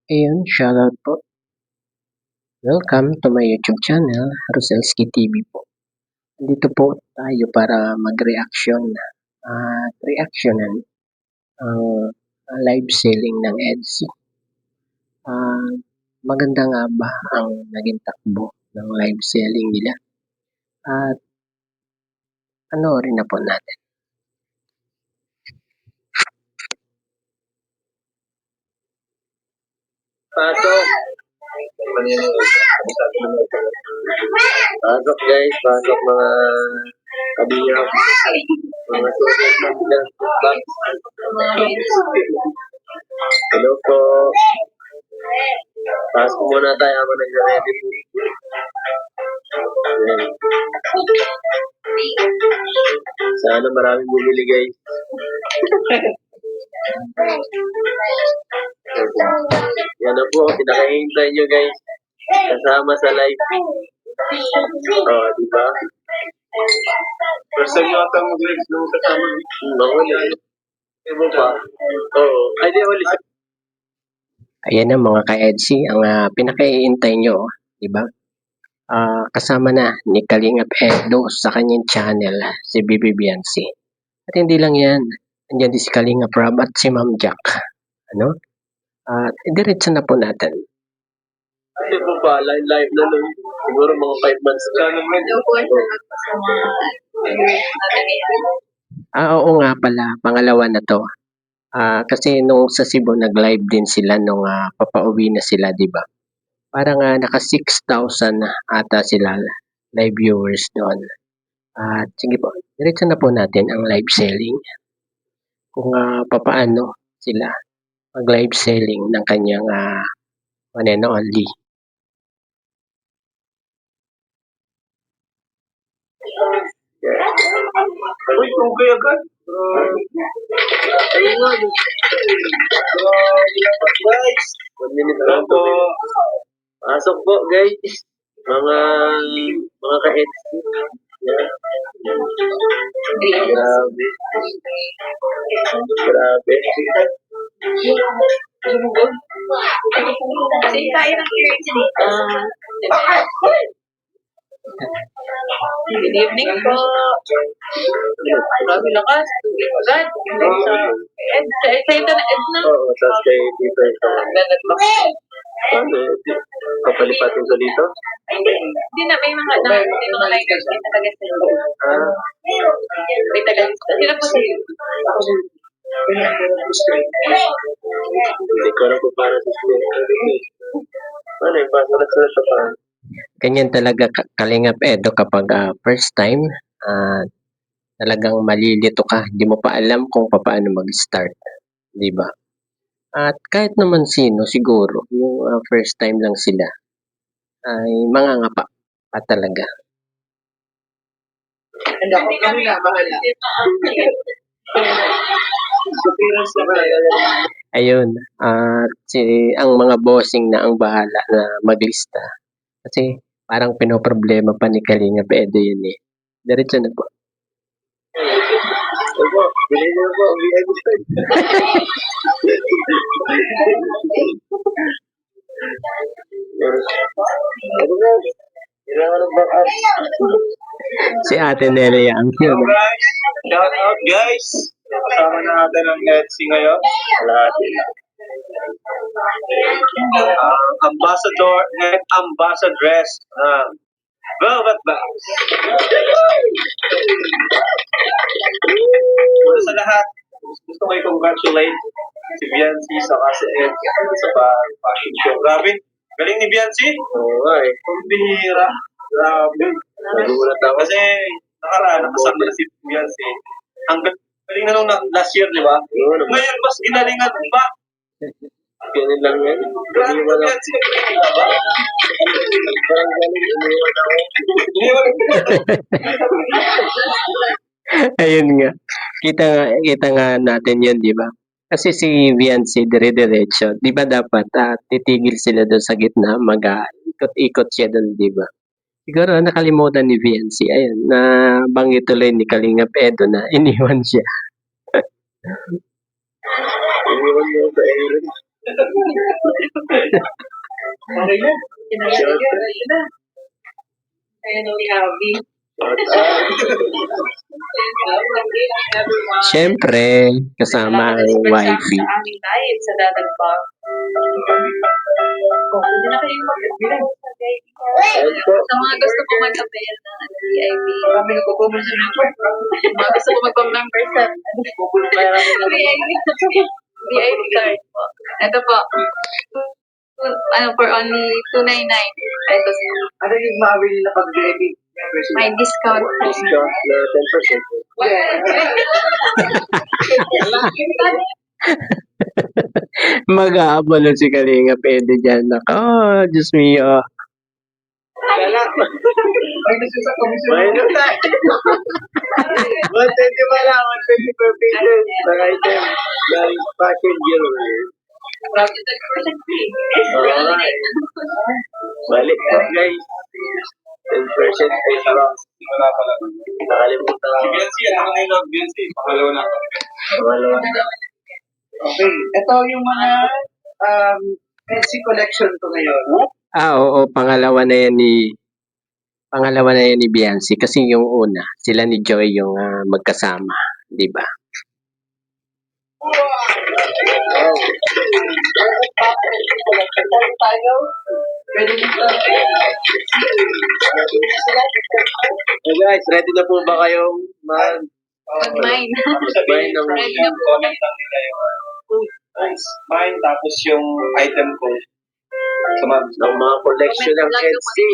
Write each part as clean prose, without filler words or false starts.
Ayun, shoutout po. Welcome to my YouTube channel, Roselski TV po. Dito po tayo para mag-reaction at reactionan ang live selling ng EDSI. Maganda nga ba ang naging takbo ng live selling nila? At panoorin na po natin. Pasok. Pasok guys, pasok mga kabiyak, mga sulit na vlog. Hello po. Pasok muna tayo ako nag-ready po. Sana maraming bumili guys. Yan na po, pinakahintay nyo guys. Kasama sa live. Diba? First time yata mo guys nung kasama. Mahuli. Ibo pa? Oo. Ay, di huli. Ayan na mga ka-EDSI, ang pinakahihintay nyo, diba? Kasama na ni Kalingap Edo sa kanyang channel, si Bibi Biancy. At hindi lang yan, andyan din si Kalingap Rob at si Ma'am Jack. Ano? Diretso na po natin. Hindi po pa, live na nun. Siguro mga 5 months na naman. Oo nga pala, pangalawa na to. Kasi nung sa Cebu, nag-live din sila nung papauwi na sila, di ba? Parang naka 6,000 ata sila live viewers doon. At sige po, diretso na po natin ang live selling. Kung papaano sila mag-live selling ng kanyang one and only. Uy, okay agad. Ayun nga. Guys, 1 minute lang po. Pasok po guys. Mga ka-heads. Grabe. Grabe. Good evening po. Grabe lakas. Agad. Sa internet na. Oo, tapos kay dito ito. Ano? Papalipatin ko dito? Hindi na, may mga lighters na talaga sa may taga. Sila po sa Hindi ko alam kung para sa school. Ano yung pasok na sa pa? Ganyan talaga Kalingap Edo kapag first time, talagang malilito ka. Hindi mo pa alam kung paano mag-start. Di ba? At kahit naman sino siguro, yung first time lang sila, ay mangangapa pa talaga. Ayun, ang mga bossing na ang bahala na maglista. Kasi parang pinoproblema pa ni Kalingap Edo yun eh. Diretso na po. Opo, bilhin niyo po. VIP style. Ano ba? Kailangan ng backup. Si Ate Nelia ang yun. Alright, shout out guys. Kasama na natin ang EDSI ngayon. Lahat. Ambassador and ambassadress Velvet Bags. Una sa lahat, gusto ko i-congratulate si Biancy sa kasi sa fashion show. Grabe, galing ni Biancy. Oo nga eh. Kung bihira. Grabe. Nagulat ako. Kasi nakaraan, nakasama na si Biancy. Ang galing na nung last year, di ba? Ngayon, mas ginalingan ba? Ganun lang yan. Iniwan ako. Parang galing, iniwan ako. Ayun nga. Kita nga natin yun, di ba? Kasi si Viancy dire-diretso. Di ba dapat titigil sila doon sa gitna, mag-ikot-ikot siya doon, di ba? Siguro nakalimutan ni Viancy. Ayun, na banggit tuloy ni Kalingap Edo na iniwan siya. Iniwan mo sa Aaron. Okay na. Yun na. Ayun ang Abby. Siyempre, kasama ang wifi. Sa aming live sa Dadagbang. Oh, hindi na kayo mag-bilang. Sa mga gusto po mag-avail ng VIP. Kami nagpo-comment sa Mga gusto po mag-member sa VIP card po. Ito po. For only $299 pesos. Ano yung mabili na pag-VIP? May discount. Discount na 10%. Mag-aabalo si Kalinga pwede dyan. Nako, Diyos mio. Kala. Minus sa komisyon. Minus na. 120 pa lang. 120 per pieces. Sa item. Dahil fashion jewelry. Grabe 10% free. Alright. Balik na guys. 10% discount. Wala pala. Nakalimutan ako. Si Biancy, ano na yung Biancy? Pangalawa na. Pangalawa na. Okay. Ito yung mga Etsy collection ko ngayon. Oo, pangalawa na yan ni Biancy kasi yung una, sila ni Joy yung magkasama, di ba? Hey guys, ready na po ba kayong Mag-mine. Mine ng Ready na po. comment lang nila yung nice. Mine tapos yung item ko. Sa mga collection ng Etsy.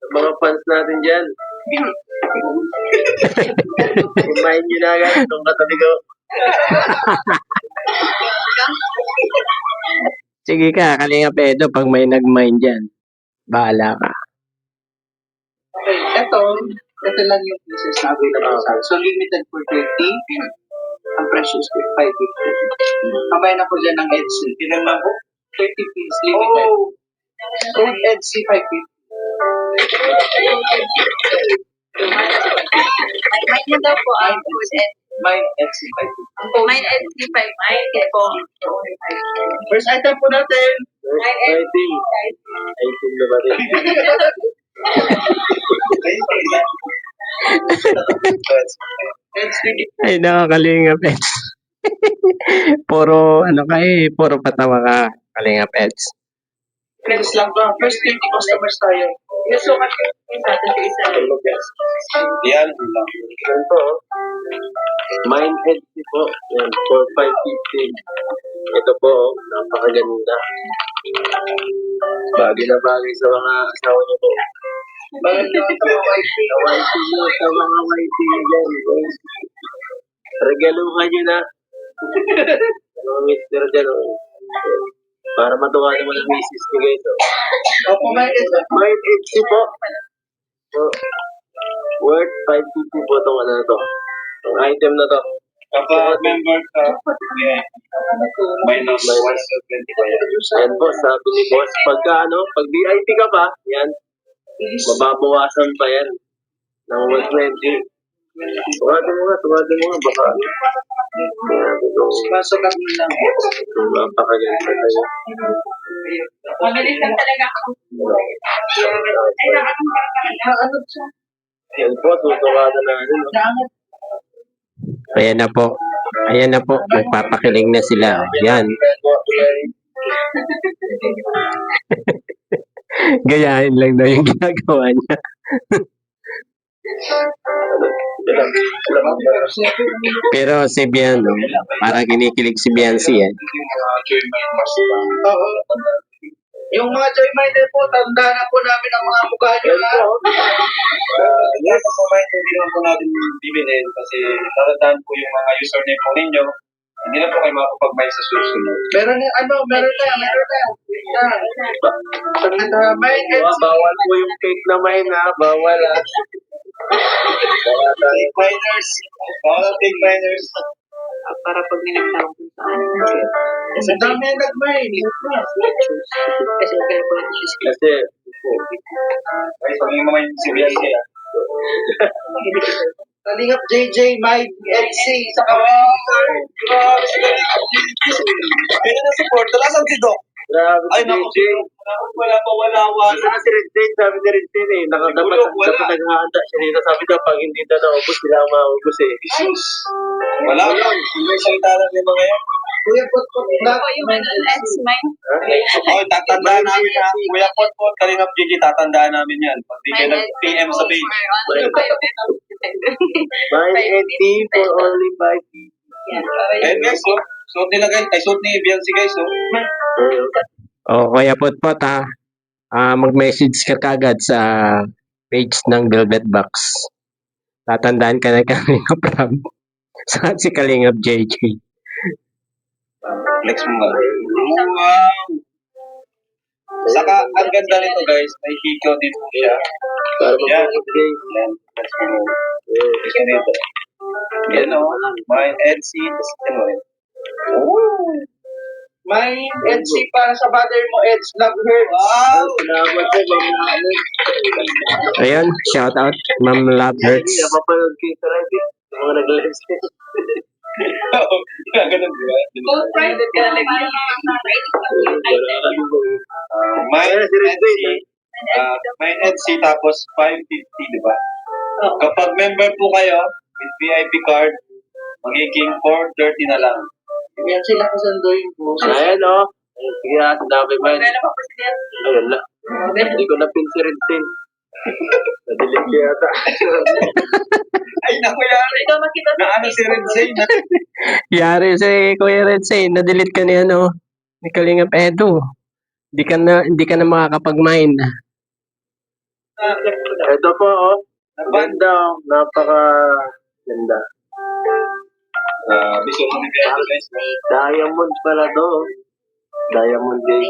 Sa mga fans natin dyan. Kumain nyo na guys, itong katabi ko. Sige ka, Kalinga Pedro, pag may nag-mine dyan, bahala ka. Okay, ito lang yung pieces na available sa akin. So, limited for 30. Ang presyo is 550. Kamay na ko dyan ng Etsy. Ilan lang po? 30 pieces limited. Code Etsy 550. Mine na daw po ang food and Mine Etsy 550. mine and C5. Mine po. First item po natin. Mine and Item. Item na ba rin? Ay, nakakalinga pets. puro patawa ka, Kalinga pets. Friends lang ba? First 20 customers tayo. Yung sukat yung sa atin sa isa. Yan lang. Yan po. Mind Etsy po. Yan, for 550. Ito po, napakaganda. Bagay na bagay sa mga asawa niyo po. Bagay na sa mga YT. Sa mga YT dyan. Regaluhan nyo na. Mga mister dyan. Para matuwa naman ang misis ko guys. Opo, Mind Etsy po. Worth 550 po itong ano na to. Ang item na to. Kapag member ka, minus 170 pa yan. Yan po, sabi ni boss. Pag VIP ka pa, yan, mababawasan pa yan ng 120. Tuwatin mo nga, baka. Pasok mo lang. Napakaganda tayo. Magaling lang talaga ako. Ay, nakakang siya. Yan po, susukatan na rin. Ayan na po, magpapakiling na sila. Yan. Gayahin lang daw yung ginagawa niya. Pero si Bian, parang kinikilig si Biancy yan. Oo. Yung mga Joy Miner po, tanda na po namin ang mga mukha nyo. Yes, po Miner, hindi naman po natin bibilin kasi tatandaan po yung mga username po ninyo. Hindi na po kayo makapag-mine sa susunod. Meron na. Bawal po yung cake na mine ha, bawal ha. Cake miners. Bawal cake miners. Para pag may nagtawag kung saan. Kasi dami yung nag-mine. Kasi kaya po natin siya Kasi, ay, sabi mo may si Biancy ah. Kalingap JJ, Mike, LC, sa Grabe si Kalingap JJ. Ganyan ang support. Nasaan si Doc? Grabe Ay, naku, si Doc. Wala pa, wala. Saan si Red Day? Sabi ni Red Day eh. Dapat naghahanda siya dito. Sabi daw, pag hindi na naubos, sila ang maubos eh. Jesus. Wala. May salita lang yung mga yan. Kuya, put na. Ako yung let's mine. Okay, tatandaan namin ha. Kuya Potpot, Kalingap JJ, tatandaan namin yan. Pag di kayo nag-PM sa page. Mine and tea for only 5 Ayun guys, so. Suot nila guys. Ay, suot ni Biancy guys, so. O Kuya Potpot ha, mag-message ka kagad sa page ng Velvet Box. Tatandaan ka na Kalingap Rob. Saan si Kalingap JJ? Flex mo nga. Wow! Saka, ang ganda nito guys, may hikaw dito siya. Para Yan. mag-birthday. Yan. Flex mo. Isa dito. Yan o. My LC. Yan o. May LC para sa mother mo, Eds. Love her. Wow! Salamat po, Ma'am. Ayun, shout out Ma'am Love Hurts. Napapanood kayo sa live eh. Sa mga nag-live stream. Ganun di ba? Gold private ka lang yan. My LC. My LC tapos 550, di ba? Kapag member po kayo with VIP card, magiging 430 na lang. Yan sila kasanduin po. Ayan o. Sige na, sinabi mo yun. Wala pa po siya. Ayun lang. Hindi ko na-pin si Red Sin. Nadilig ko yata. Ay, naku yan. Ikaw makita sa Na ano si Red Zane? Yari si Kuya Red say, na-delete ka ni ano, ni Kalingap Edo. Hindi ka na makakapag-mine. Ito po oh. Ganda oh. Napaka-ganda. Biso mo ni Biancy guys. Diamond pala to. oh. Diamond Day.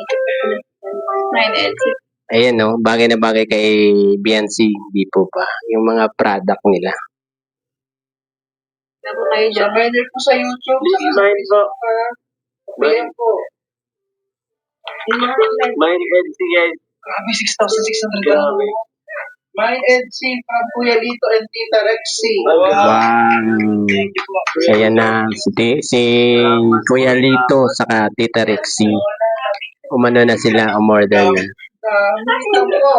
Mine LC. Ayan no, bagay na bagay kay BNC, di po pa. Yung mga product nila. Wala po kayo dyan. Subscribe po sa YouTube. Mine po. Mine po. Mine EDC guys. Grabe, 6,600 Grabe. Mine EDC from Kuya Lito and Tita Rexy. Wow! Thank you po. Ayan na, si Kuya Lito saka Tita Rexy. Umano na sila, umorder na. Ito po.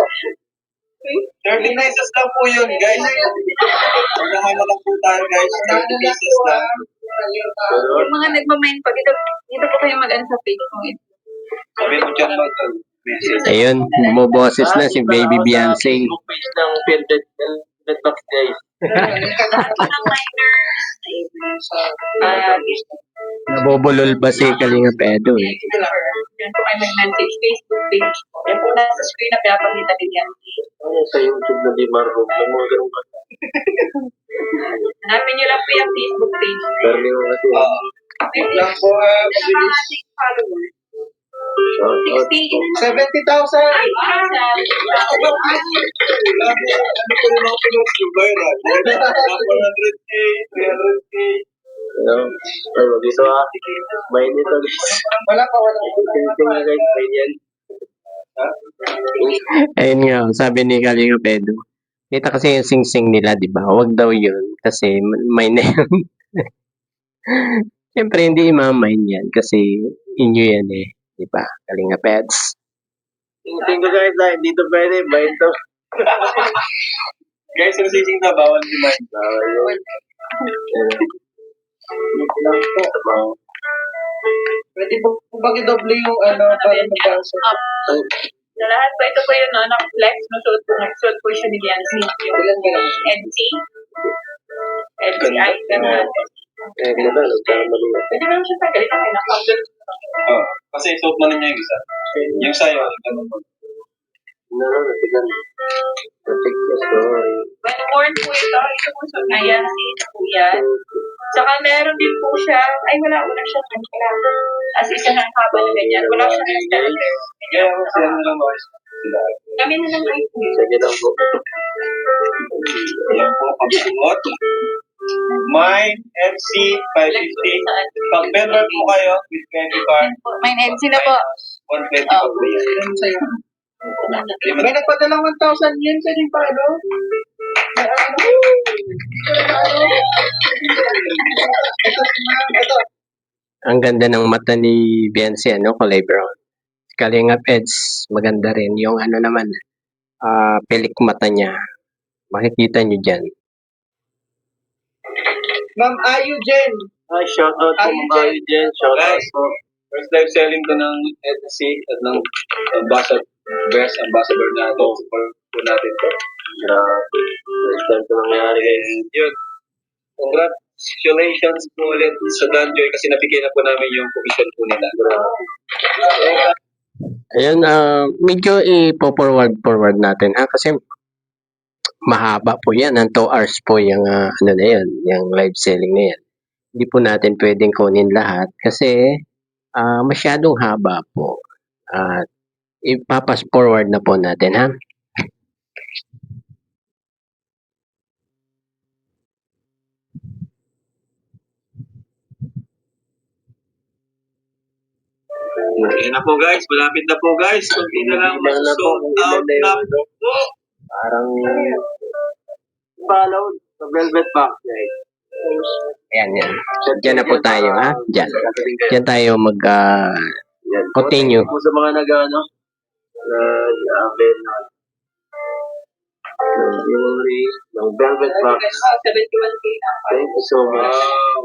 30 pesos lang po yun, guys. Pagkahan na lang po tayo, guys. 30 pesos lang. Yung mga nagmamain pa, dito po kayo mag-ano sa Facebook. Sabi mo dyan lang ito. Message. Ayun, bumoboses na si Baby Beyonce. Facebook page ng Velvet Box guys. Lahat po ng minors. Nabubulol ba si Kalinga Pedo eh? Yan po kayo mag-message. Facebook page po. Yan po nasa screen na pinapakita din yan. Ano sa YouTube na di marunong. May mga ganun ka. Hanapin nyo lang po yung Facebook page. Pero may mga kasi. Lang po, Yung mga ating followers. Shout out. 60. 70,000. Ay, Grabe, ano ko rin ako pinost yung viral. 100K, 300K. Ano? Ay, wag ito ah. Main ito guys. Wala pa, wala. Tingting na guys. Main yan. Ayun nga, sabi ni Kalinga Pedo. Kita kasi yung sing-sing nila, di ba? Huwag daw yun kasi may na yun. Siyempre, hindi imamain yan kasi inyo yan eh. Di ba? Kalinga Peds. Tingting ko guys ah. Hindi to pwede. Main to. Guys, yung sising na bawal si Mike. Ayun. Lang po. Pwede po bang i-double yung ano para magkasa? Sa lahat po, ito po yung flex. Nagsuot po siya ni Biancy. Yung Ilan ba yan? NC. NC item na. Eh, ganda. Nagkamali. Pwede naman siya tagal. Ito ay nakapagod. Oh, kasi suot na ninyo yung isa. Yung sa'yo, ganun. No, natigan. Natik na story. When born po ito, ito po suot na Biancy. Ito po yan. Saka meron din po siya, ay wala siya. As isa ng haba na ganyan. Wala siya ng Kaya ako sila na lang mga sila. Kami na lang kayo. Sige lang po. Yan po, pagsuot. Mine, MC, 550. Pag member po kayo, with 20 card, May NC na po. 120 po po yan. Ano sa'yo? May nagpadala 1,000 yen sa din pa, ano? Ang ganda ng mata ni Beyonce, ano, kulay brown. Kalingap Eds, maganda rin. Yung ano naman, pelik mata niya. Makikita niyo dyan. Ma'am Ayu Jen. Ay, shoutout po mga kayo dyan. Shoutout Guys, po. first live selling ko ng EDC at ng best ambassador na ito. Support po natin to. Grabe. First time ko nangyari guys. Yun. Congratulations po ulit sa Danjoy kasi nabigyan na po namin yung commission po nila. Ayun, medyo forward natin ha kasi mahaba po yan. 2 hours po yung ano na yan, yung live selling na yan. Hindi po natin pwedeng kunin lahat kasi masyadong haba po. At ipapas forward na po natin ha. Ayan na po guys, malapit na po guys. Kunti na lang Ilan na po, sold ilan out na na yun, ano? po. Parang follow sa velvet box guys. Ayan, yan. Diyan na po tayo ha. Diyan. Diyan tayo mag Yan. continue. Po sa mga nag-ano, nag-avel ng jewelry, ng velvet box. 71K na. Thank you so much. Wow.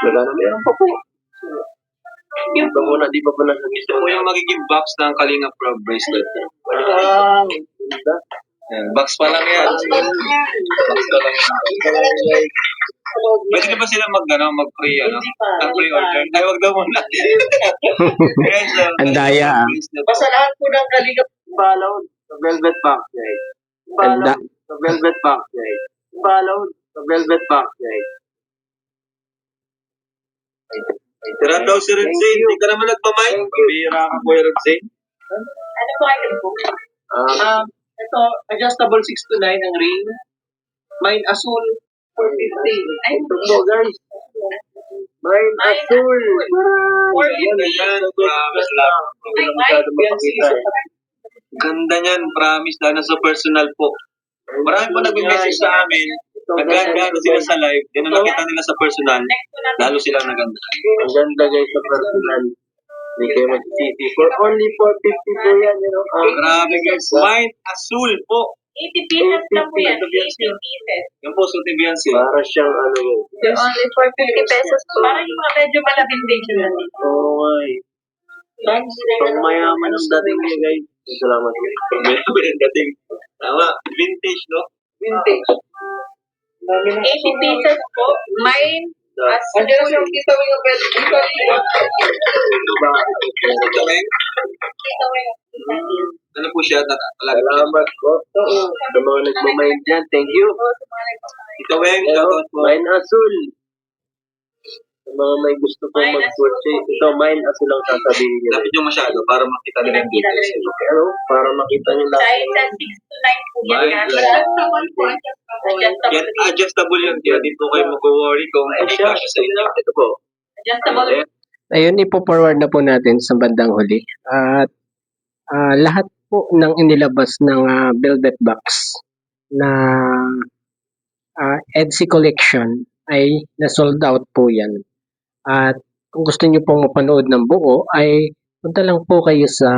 Magkano meron pa po? Ito muna, di pa po nasa Ito po yung magiging box ng Kalinga Pro bracelet. Wow! Ganda. Ayan, box pa lang yan. Box pa lang yan. Pwede na ba sila mag-pre, mag-pre-order? Ay, wag daw muna. Guys, Ang daya, bracelet. Basta lahat po ng Kalinga Follow sa velvet box guys. Follow Ganda. sa velvet box guys. Follow sa velvet box guys. Tira daw si Redzane. Hindi ka naman nagpamay. Pabira ka, Kuya Redzane. Ano po kayo po? ito, adjustable 6 to 9 ang ring. Mine Azul 450. Ay, Ito po guys. Mine Azul. Ayan, ayan. Promise lang. Hindi na masyado mapakita eh. Ganda niyan. Promise. Lalo sa personal po. Marami po nag-message sa amin. Naganda sila sa live. Then nung nakita nila sa personal, next po natin. lalo silang naganda. Ang ganda guys sa personal. Hindi kayo magsisisi. For only 450 po yan. You know? Grabe guys. Mine Azul po. 80 pieces lang po yan. 80 pieces. Yung po, suti Beyonce. Para siyang ano yun. They're only for 50 pesos po. Parang yung mga medyo malabing din yun. Oo nga eh. Pang mayaman ang dating niya guys. Salamat. Medyo yung dating. Tama. Vintage, no? Vintage. Dami na. 80 pieces po. Mine. As Andiyan yung kita mo yung belt. Dito Ito, eh. kita mo yung Ano po siya? Talaga. Salamat po. Sa mga nagmamind dyan. Thank you. Ito, Weng. Shoutout po. Mine Azul. Sa mga may gusto pong Mine mag-purchase. Ito, Mine Azul lang sasabihin nyo. Lapit yung masyado para makita nila yung details. Ano? Para makita nyo lahat. size sa 6 to 9 po yan. Mine. Adjustable po. Adjustable. Yan, adjustable yan. Kaya di po kayo mag-worry kung hindi Siya, kasya sa inyo. ito po. Adjustable. ayun, ipo-forward na po natin sa bandang huli. At lahat po ng inilabas ng Velvet Box na EDC Collection ay na-sold out po yan. At kung gusto niyo pong mapanood ng buo ay punta lang po kayo sa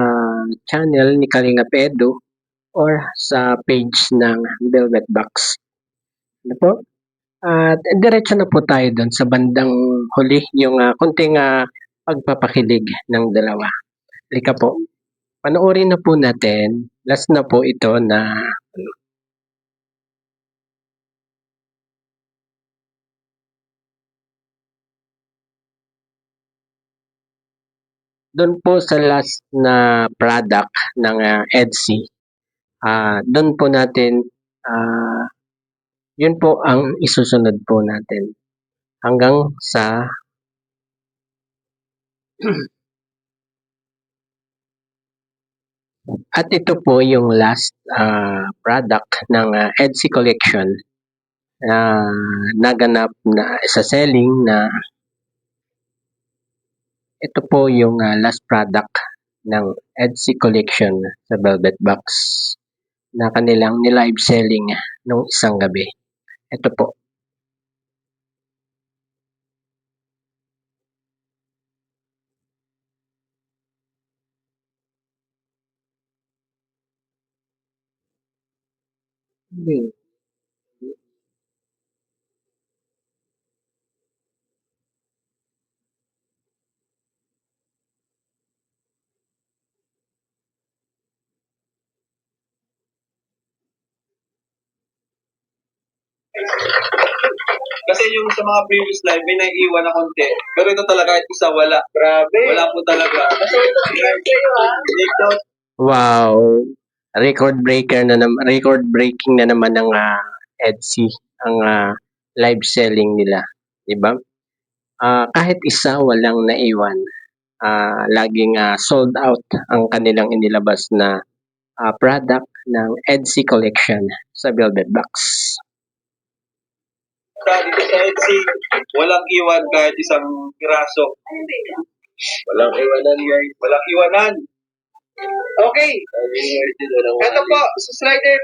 channel ni Kalinga Edu or sa page ng Velvet Box. Ano po? At diretso na po tayo doon sa bandang huli, yung konting pagpapakilig ng dalawa. Halika po. Panoorin na po natin. Last na po ito na doon po sa last na product ng EDC. Doon po natin yun po ang isusunod po natin hanggang sa at ito po yung last product ng EDC Collection na naganap na sa selling na ito po yung last product ng EDC Collection sa Velvet Box. na kanilang ni-live selling nung isang gabi. Ito po. Kasi yung sa mga previous live, may naiiwan na konti. Pero ito talaga, kahit isa, wala. Grabe. Wala po talaga. Dito, Wow! Record breaking na naman ng Etsy ang live selling nila, 'di ba? Kahit isa walang naiwan. Laging sold out ang kanilang inilabas na product ng Etsy collection sa Velvet Box. dito sa Etsy, walang iwan kahit isang piraso. Walang iwanan, guys. Walang iwanan. Okay. Ito po, sa Slider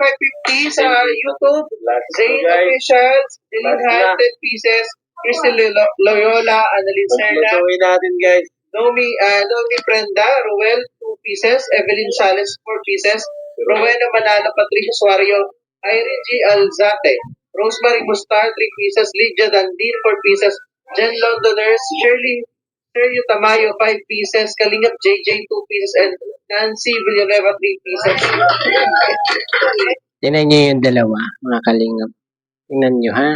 550 sa YouTube, Zane Official, Dylan 10 pieces, Crystal Loyola, Annalyn Serna, Gawin natin, guys. Nomi Prenda, Ruel 2 pieces, Evelyn Sales 4 pieces, Rowena Manalo, Patricia Suario, Irene G. Alzate, Rosemary Mustar 3 pieces, Lydia Dandin 4 pieces, Jen Londoners, Shirley Tamayo 5 pieces, Kalingap JJ 2 pieces, and Nancy Villanueva 3 pieces. Tingnan nyo yung dalawa, mga kalingap. Tingnan nyo, ha?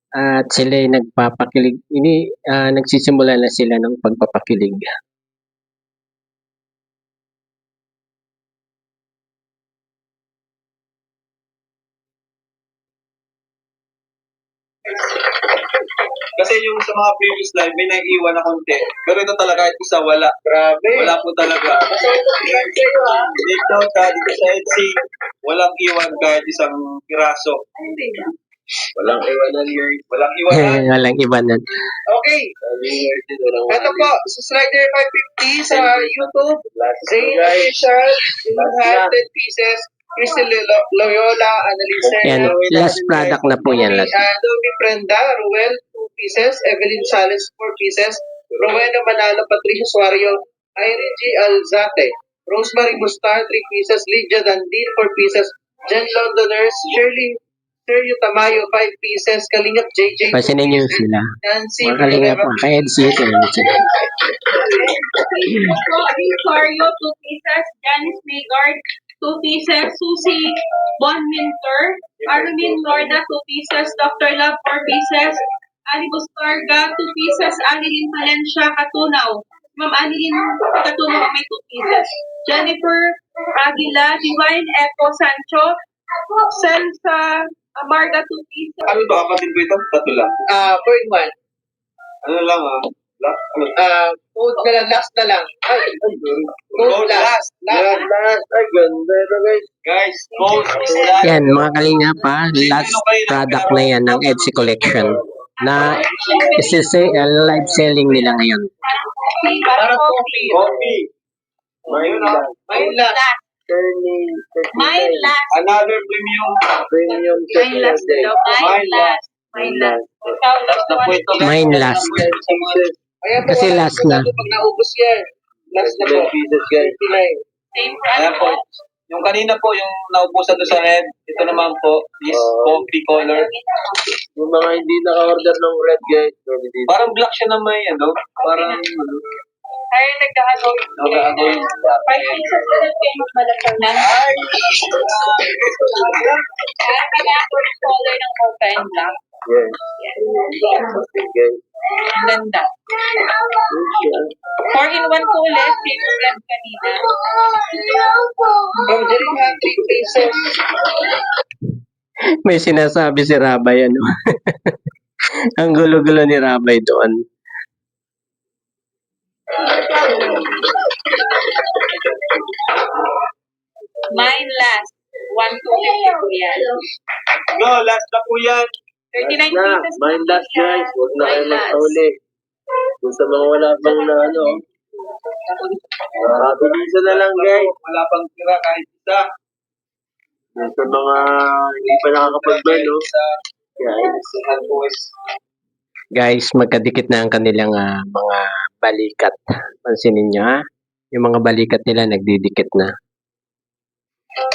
At sila ay nagpapakilig. Nagsisimula na sila ng pagpapakilig. Kasi yung sa mga previous live, may naiiwan na konti. Pero ito talaga, kahit isa, wala. Grabe. Wala po talaga. Dito sa Etsy, walang iwan kahit isang piraso. Walang iwanan, guys. Walang iwanan. Walang ibanan. Okay. Ito po, sa Slider 550 sa YouTube, Zane Official, Dylan 10 pieces, Crystal Loyola, Annalyn Yan, Serna, last product na po yan. Last. Nomi Prenda, Ruel 2 pieces, Evelyn Sales 4 pieces, Rowena Manalo, Patricia Suario, Irene G. Alzate, Rosemary Mustar 3 pieces, Lydia Dandin 4 pieces, Jen Londoners, Shirley Tamayo 5 pieces, Kalingap JJ 2 Pasinin nyo pieces, sila. Nancy Mga kalingap Villanueva po. Kay Etsy ito. Rosario, 2 pieces. Janice Maygard, 2 pieces. Susie Bonminter. Armin Lorda, 2 pieces. Dr. Love, 4 pieces. Ali Bustarga, 2 pieces. Annalyn Valencia, Katunaw. Ma'am Annalyn Katunaw, may 2 pieces. Jennifer Aguila, Divine Echo Sancho. Sensa Amarga, 2 pieces. Ano ba, kapatid ko ito? Tatlo lang. 4-in-1. Ano lang, Food na lang, last na lang. Ay, Gold last. Last. Ay, ganda ito, guys. Guys, gold last. Yan, mga kalingap ha. Last product na yan ng Etsy collection na live selling nila ngayon. Parang coffee. Coffee. Mine last. Mine last. Turning Mine last. Another premium. Premium Mine last. Mine last. Mine last. Last na po ito. Mine last. Ayan po, Kasi wala last po na. Pag naubos yan. Last na po. pieces, guys. 59. Same for Ayan po. ano. Yung kanina po, yung naubusan doon sa red, ito naman po is coffee color. Yung mga hindi naka-order ng red, guys. Pwede dito. Parang black siya naman yan, no? Parang, Ay, nagkakago. nagkakago yung 5 pieces na lang kayo magmalapang lang. Kaya kailangan ko yung color ng open black. Yes. Okay, guys. Ang ganda. 4-in-1 po ulit. Same red kanina. From Jerihan, 3 pieces. May sinasabi si Rabay, ano? Ang gulo-gulo ni Rabay doon. Mine last. 1 to 50 po yan. No, last na po yan. 39 Na, pieces. mine last, guys. Huwag na kayo Mine last. magsauli. Kung sa mga wala pang na ano, pabilisan na lang, guys. Wala pang tira kahit isa. Sa mga hindi pa nakakapag-burn, no? Guys, magkadikit na ang kanilang mga balikat. Pansinin nyo ha. Yung mga balikat nila nagdidikit na.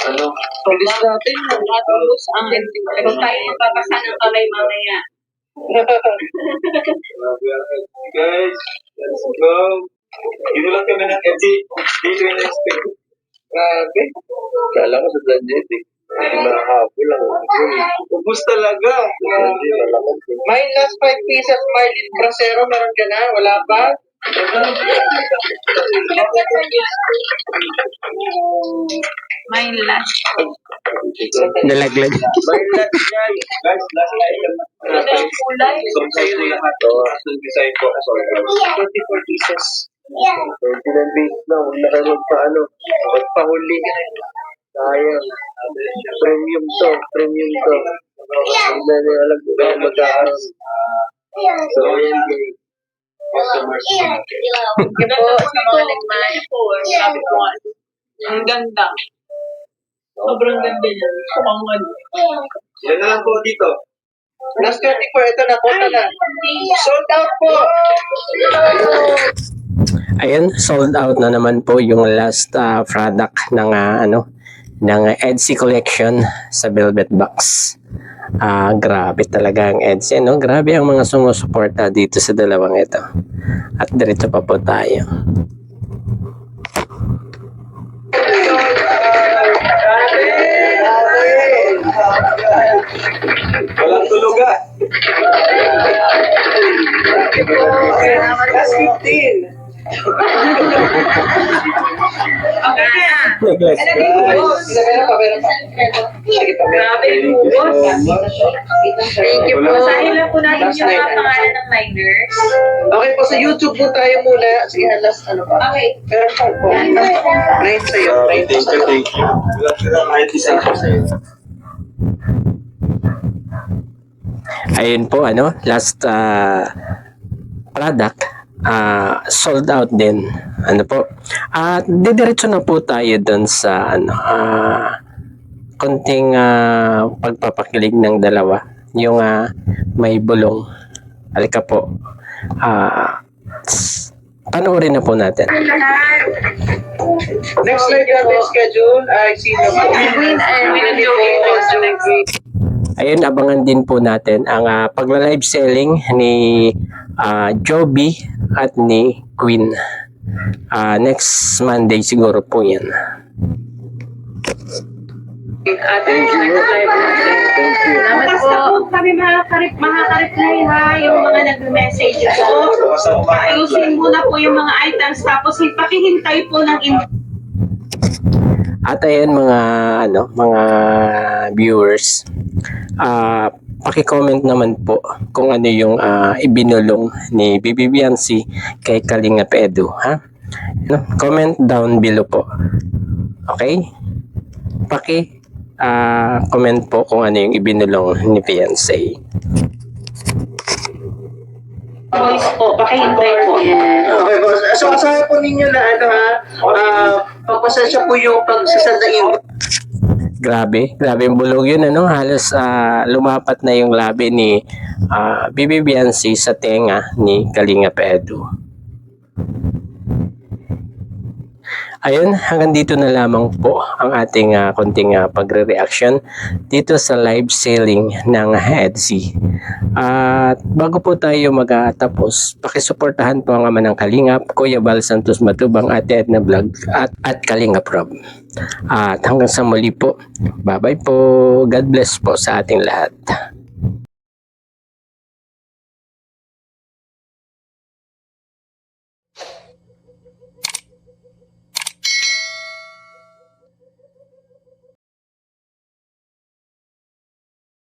Ano? Police natin. Tapos, kung tayo magpapasa ng kamay mamaya. Guys, let's go. Ginulat kami ng FG. Dito yung expect. Grabe. Kala ko sa budget, eh. Hindi makahabol lang. Ubus talaga. Hindi malakas, eh. May last 5 pieces, Marlin Bracero, meron ka na? Wala pa? May last. Nalaglag. May last, guys. Guys, last item. Kulay. So, sa'yo lahat. Ang design ko. 24 pieces. 29 days na. Huwag na kayo magpaano. Magpahuli. Sayang. Premium to. Premium to. Hindi na nyo alam kung ano magkakaroon. So, yan, guys. Customers. Ito sa mga nagmahal po. Sabi ko nga. Ang ganda. Sobrang ganda niya. Kumangan. Yan na lang po dito. Last 24, ito na, kota na. Sold out po! Ayan, sold out na naman po yung last product ng ng EDSI collection sa Velvet Box. Grabe talaga ang EDSI, no? Grabe ang mga sumusuporta dito sa dalawang ito. At diretso pa po tayo. Walang tulog ah. Last 15. Okay na. Necklace. Meron pa, meron pa. Sige pa, meron Grabe yung ubos. Thank you po. Basahin lang po natin yung mga pangalan ng miners. Okay po, sa YouTube po tayo muna. Sige, last ano pa. Okay. Meron pa po. Right sa'yo. Right po sa'yo. Thank you. Kahit isa ko sa'yo. Ayun po, last product, sold out din. Ano po? At didiretso na po tayo doon sa konting pagpapakilig ng dalawa. Yung may bulong. Halika po. Panoorin na po natin. Next live natin schedule ay sino po? Queen and Joey also next week. Ayun, abangan din po natin ang pagla-live selling ni Joby at ni Queen. Next Monday siguro po yan. Thank you. Salamat po. Kami makakareply ha, yung mga nag-message po. Ayusin muna po yung mga items, tapos pakihintay po ng At ayan mga viewers, paki-comment naman po kung ano yung ibinulong ni Bibi Biancy kay Kalingap Edu, ha? Comment down below po. Okay? Comment po kung ano yung ibinulong ni Biancy. voice po, pakihintay po. Okay po. So, asahan po ninyo na pagpasensya po yung pagsasend ng inbox. Grabe yung bulog yun, halos lumapat na yung labi ni Bibi Biancy sa tenga ni Kalingap Edu. Ayun, hanggang dito na lamang po ang ating konting pagre-reaction dito sa live selling ng EDSI. At bago po tayo magtatapos, pakisuportahan po ang ama ng Kalingap, Kuya Bal Santos Matubang, Ate Edna Vlog at Kalingap Rob. At hanggang sa muli po, bye-bye po, God bless po sa ating lahat.